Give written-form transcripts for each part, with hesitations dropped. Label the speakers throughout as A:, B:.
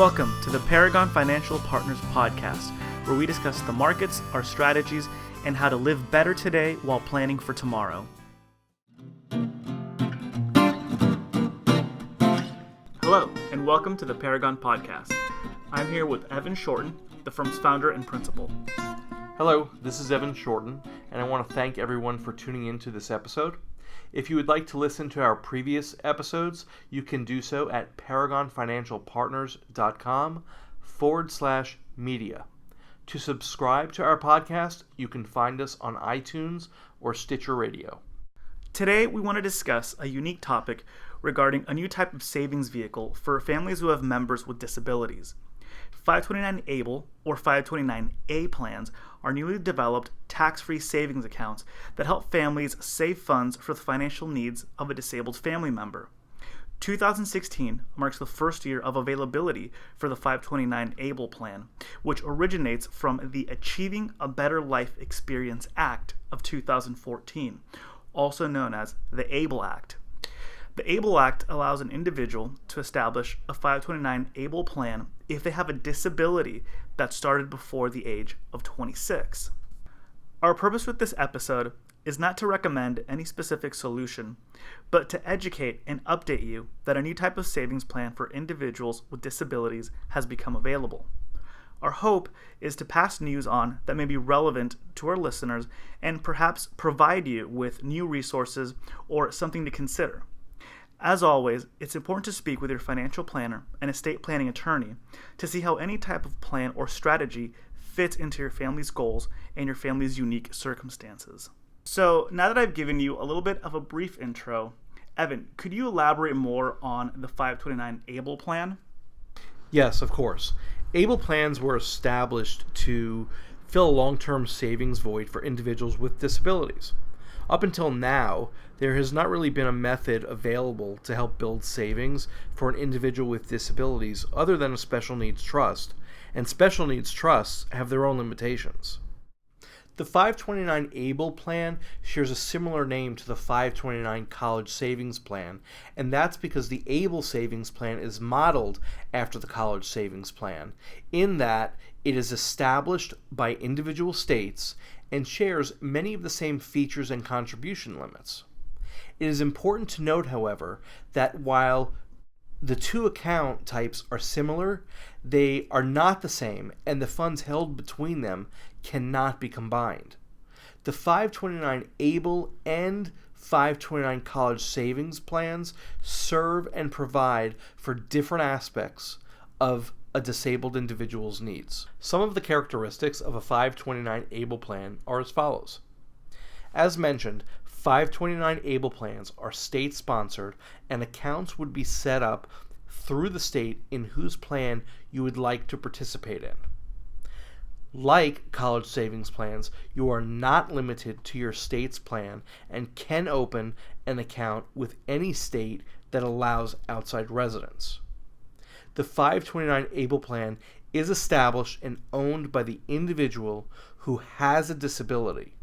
A: Welcome to the Paragon Financial Partners Podcast, where we discuss the markets, our strategies, and how to live better today while planning for tomorrow. Hello, and welcome to the Paragon Podcast. I'm here with Evan Shorten, the firm's founder and principal.
B: Hello, this is Evan Shorten, and I want to thank everyone for tuning in to this episode. If you would like to listen to our previous episodes, you can do so at paragonfinancialpartners.com/media. To subscribe to our podcast, you can find us on iTunes or Stitcher Radio.
A: Today, we want to discuss a unique topic regarding a new type of savings vehicle for families who have members with disabilities. 529 ABLE or 529A plans are newly developed tax-free savings accounts that help families save funds for the financial needs of a disabled family member. 2016 marks the first year of availability for the 529 ABLE plan, which originates from the Achieving a Better Life Experience Act of 2014, also known as the ABLE Act. The ABLE Act allows an individual to establish a 529 ABLE plan if they have a disability that started before the age of 26. Our purpose with this episode is not to recommend any specific solution, but to educate and update you that a new type of savings plan for individuals with disabilities has become available. Our hope is to pass news on that may be relevant to our listeners and perhaps provide you with new resources or something to consider. As always, it's important to speak with your financial planner and estate planning attorney to see how any type of plan or strategy fits into your family's goals and your family's unique circumstances. So now that I've given you a little bit of a brief intro, Evan, could you elaborate more on the 529 ABLE plan?
B: Yes, of course. ABLE plans were established to fill a long-term savings void for individuals with disabilities. Up until now, there has not really been a method available to help build savings for an individual with disabilities other than a special needs trust, and special needs trusts have their own limitations. The 529 ABLE plan shares a similar name to the 529 College Savings Plan, and that's because the ABLE Savings Plan is modeled after the College Savings Plan, in that it is established by individual states and shares many of the same features and contribution limits. It is important to note, however, that while the two account types are similar, they are not the same, and the funds held between them cannot be combined. The 529 ABLE and 529 College Savings Plans serve and provide for different aspects of a disabled individual's needs. Some of the characteristics of a 529 ABLE plan are as follows. As mentioned, 529 ABLE plans are state-sponsored, and accounts would be set up through the state in whose plan you would like to participate in. Like college savings plans, you are not limited to your state's plan and can open an account with any state that allows outside residents. The 529 ABLE plan is established and owned by the individual who has a disability.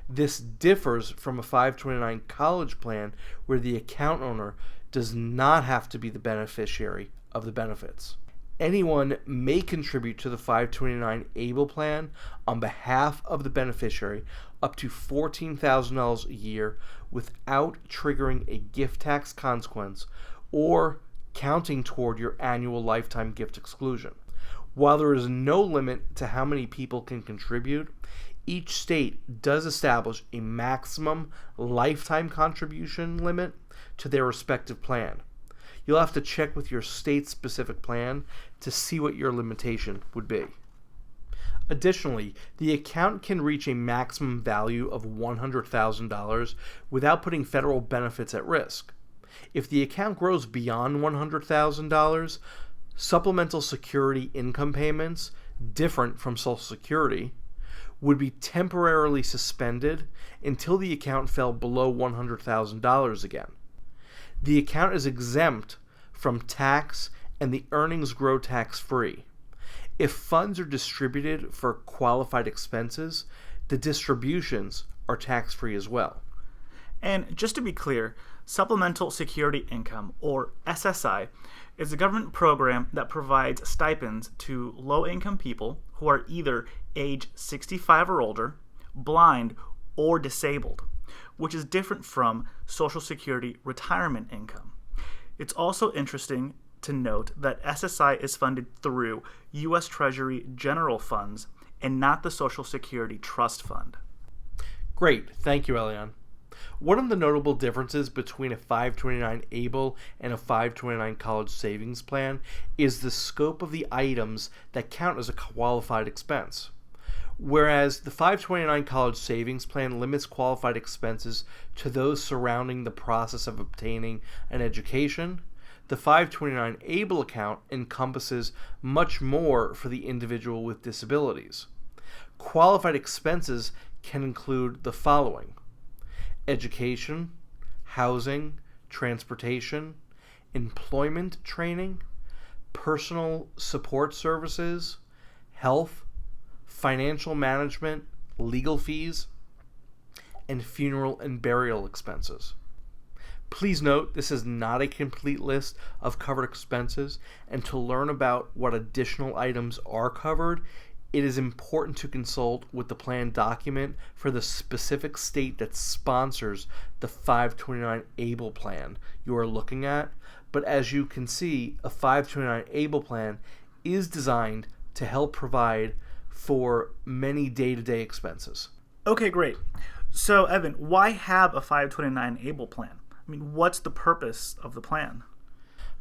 B: This differs from a 529 college plan where the account owner does not have to be the beneficiary of the benefits. Anyone may contribute to the 529 ABLE plan on behalf of the beneficiary up to $14,000 a year without triggering a gift tax consequence or counting toward your annual lifetime gift exclusion. While there is no limit to how many people can contribute, each state does establish a maximum lifetime contribution limit to their respective plan. You'll have to check with your state-specific plan to see what your limitation would be. Additionally, the account can reach a maximum value of $100,000 without putting federal benefits at risk. If the account grows beyond $100,000, supplemental security income payments, different from Social Security, would be temporarily suspended until the account fell below $100,000 again. The account is exempt from tax and the earnings grow tax-free. If funds are distributed for qualified expenses, the distributions are tax-free as well.
A: And just to be clear, Supplemental Security Income, or SSI, is a government program that provides stipends to low-income people who are either age 65 or older, blind, or disabled, which is different from Social Security retirement income. It's also interesting to note that SSI is funded through U.S. Treasury general funds and not the Social Security Trust Fund.
B: Great, thank you, Elean. One of the notable differences between a 529 ABLE and a 529 college savings plan is the scope of the items that count as a qualified expense. Whereas the 529 college savings plan limits qualified expenses to those surrounding the process of obtaining an education, the 529 ABLE account encompasses much more for the individual with disabilities. Qualified expenses can include the following: education, housing, transportation, employment training, personal support services, health, financial management, legal fees, and funeral and burial expenses. Please note, this is not a complete list of covered expenses, and to learn about what additional items are covered, it is important to consult with the plan document for the specific state that sponsors the 529 ABLE plan you are looking at. But as you can see, a 529 ABLE plan is designed to help provide for many day-to-day expenses.
A: Okay, great. So, Evan, why have a 529 ABLE plan? I mean, what's the purpose of the plan?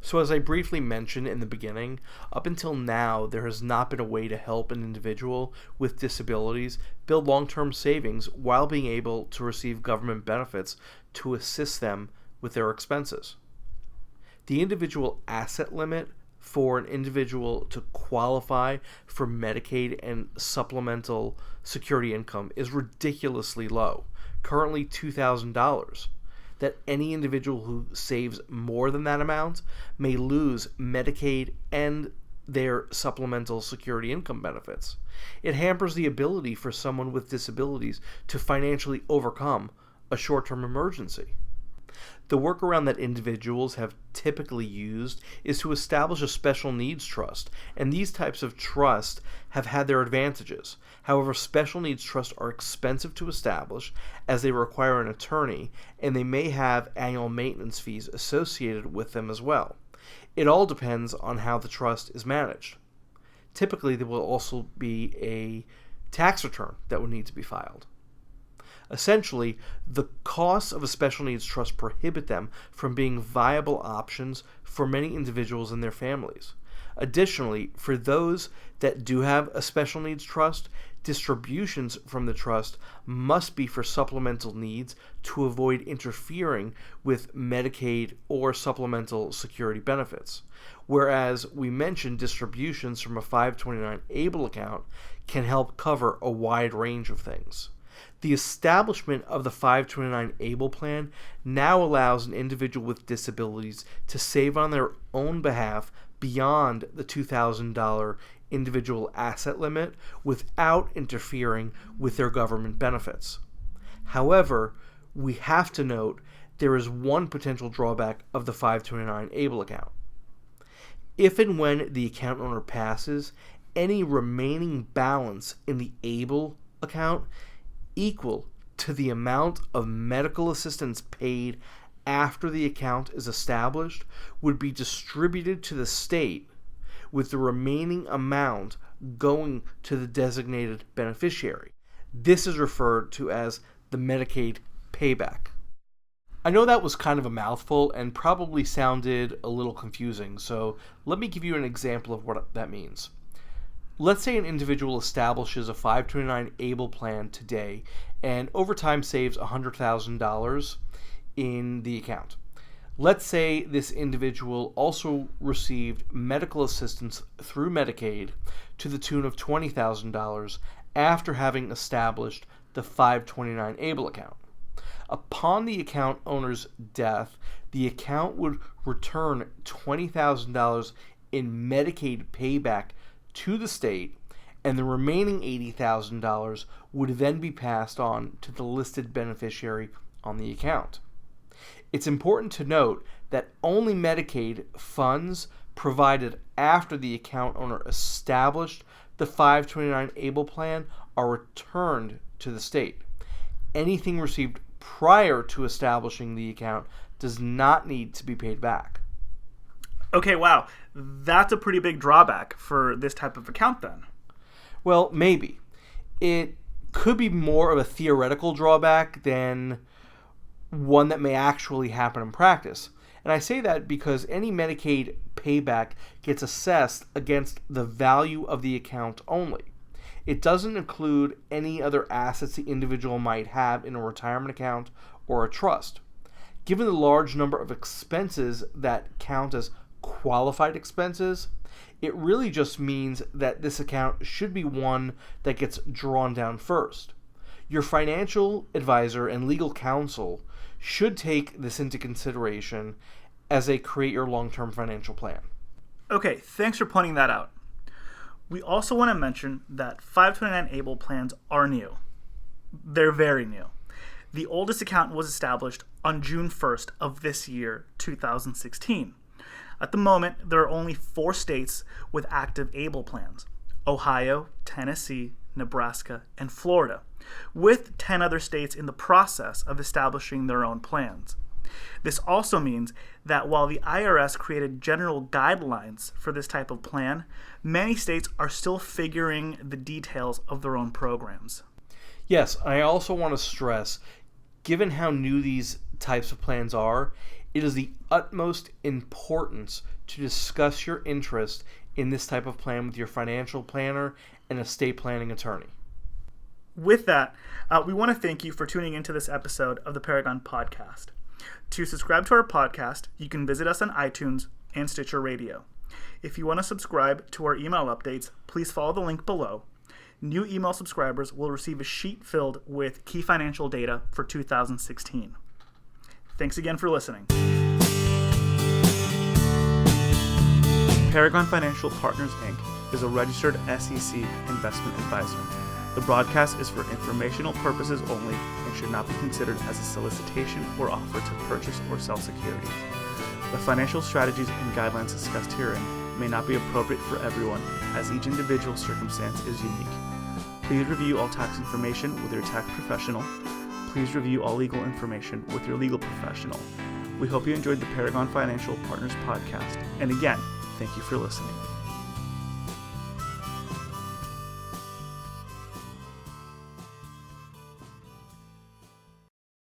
B: So as I briefly mentioned in the beginning, up until now, there has not been a way to help an individual with disabilities build long-term savings while being able to receive government benefits to assist them with their expenses. The individual asset limit for an individual to qualify for Medicaid and supplemental security income is ridiculously low, currently $2,000. That any individual who saves more than that amount may lose Medicaid and their supplemental security income benefits. It hampers the ability for someone with disabilities to financially overcome a short-term emergency. The workaround that individuals have typically used is to establish a special needs trust, and these types of trust have had their advantages. However, special needs trusts are expensive to establish as they require an attorney, and they may have annual maintenance fees associated with them as well. It all depends on how the trust is managed. Typically, there will also be a tax return that will need to be filed. Essentially, the costs of a special needs trust prohibit them from being viable options for many individuals and their families. Additionally, for those that do have a special needs trust, distributions from the trust must be for supplemental needs to avoid interfering with Medicaid or supplemental security benefits. Whereas we mentioned distributions from a 529 ABLE account can help cover a wide range of things. The establishment of the 529 ABLE plan now allows an individual with disabilities to save on their own behalf beyond the $2,000 individual asset limit without interfering with their government benefits. However, we have to note there is one potential drawback of the 529 ABLE account. If and when the account owner passes, any remaining balance in the ABLE account equal to the amount of medical assistance paid after the account is established would be distributed to the state, with the remaining amount going to the designated beneficiary. This is referred to as the Medicaid payback. I know that was kind of a mouthful and probably sounded a little confusing, so let me give you an example of what that means. Let's say an individual establishes a 529 ABLE plan today and over time saves $100,000 in the account. Let's say this individual also received medical assistance through Medicaid to the tune of $20,000 after having established the 529 ABLE account. Upon the account owner's death, the account would return $20,000 in Medicaid payback to the state, and the remaining $80,000 would then be passed on to the listed beneficiary on the account. It's important to note that only Medicaid funds provided after the account owner established the 529 ABLE plan are returned to the state. Anything received prior to establishing the account does not need to be paid back.
A: Okay, wow. That's a pretty big drawback for this type of account then.
B: Well, maybe. It could be more of a theoretical drawback than one that may actually happen in practice. And I say that because any Medicaid payback gets assessed against the value of the account only. It doesn't include any other assets the individual might have in a retirement account or a trust. Given the large number of expenses that count as qualified expenses, it really just means that this account should be one that gets drawn down first. Your financial advisor and legal counsel should take this into consideration as they create your long-term financial plan.
A: Okay, thanks for pointing that out. We also want to mention that 529 ABLE plans are new. They're very new. The oldest account was established on June 1st of this year, 2016. At the moment, there are only 4 states with active ABLE plans: Ohio, Tennessee, Nebraska, and Florida, with 10 other states in the process of establishing their own plans. This also means that while the IRS created general guidelines for this type of plan, many states are still figuring the details of their own programs.
B: Yes, I also want to stress, given how new these types of plans are, it is the utmost importance to discuss your interest in this type of plan with your financial planner and estate planning attorney.
A: With that, we want to thank you for tuning into this episode of the Paragon Podcast. To subscribe to our podcast, you can visit us on iTunes and Stitcher Radio. If you want to subscribe to our email updates, please follow the link below. New email subscribers will receive a sheet filled with key financial data for 2016. Thanks again for listening. Paragon Financial Partners, Inc. is a registered SEC investment advisor. The broadcast is for informational purposes only and should not be considered as a solicitation or offer to purchase or sell securities. The financial strategies and guidelines discussed herein may not be appropriate for everyone, as each individual circumstance is unique. Please review all tax information with your tax professional. Please review all legal information with your legal professional. We hope you enjoyed the Paragon Financial Partners podcast. And again, thank you for listening.